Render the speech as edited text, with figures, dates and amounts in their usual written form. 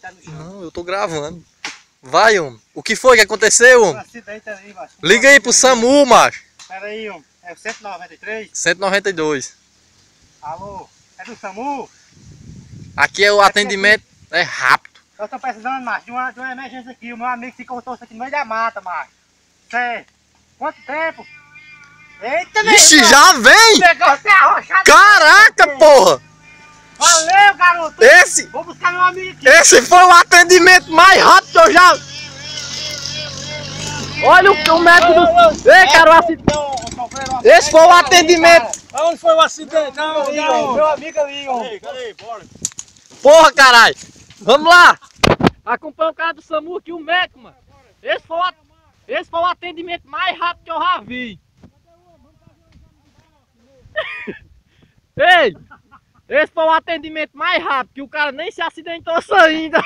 deitado no chão. Não, eu tô gravando. Vai, homem. O que foi que aconteceu, homem? Um acidente ali, macho. Liga aí pro SAMU, macho. Pera aí, homem. É o 193? 192. Alô? É do SAMU? Aqui é o atendimento, é rápido. Eu tô precisando, macho, de uma emergência aqui. O meu amigo se cortou isso aqui no meio da mata, macho. Sério. Quanto tempo? Eita, meu Ixi, irmão. já vem! O negócio é arrochado. Caraca, porra! Valeu, garoto. Esse, Vou buscar meu amigo aqui. esse foi o atendimento mais rápido que eu já... Olha o médico do... Ei, cara, o acidente... Esse foi o atendimento... Aonde foi o acidente? Meu amigo ali, homem. Cadê? Bora. Porra, caralho! Vamos lá! Acompanha o cara do SAMU aqui, o médico, mano. Esse foi o atendimento mais rápido que eu já vi. Ei! Esse foi o atendimento mais rápido, que o cara nem se acidentou ainda.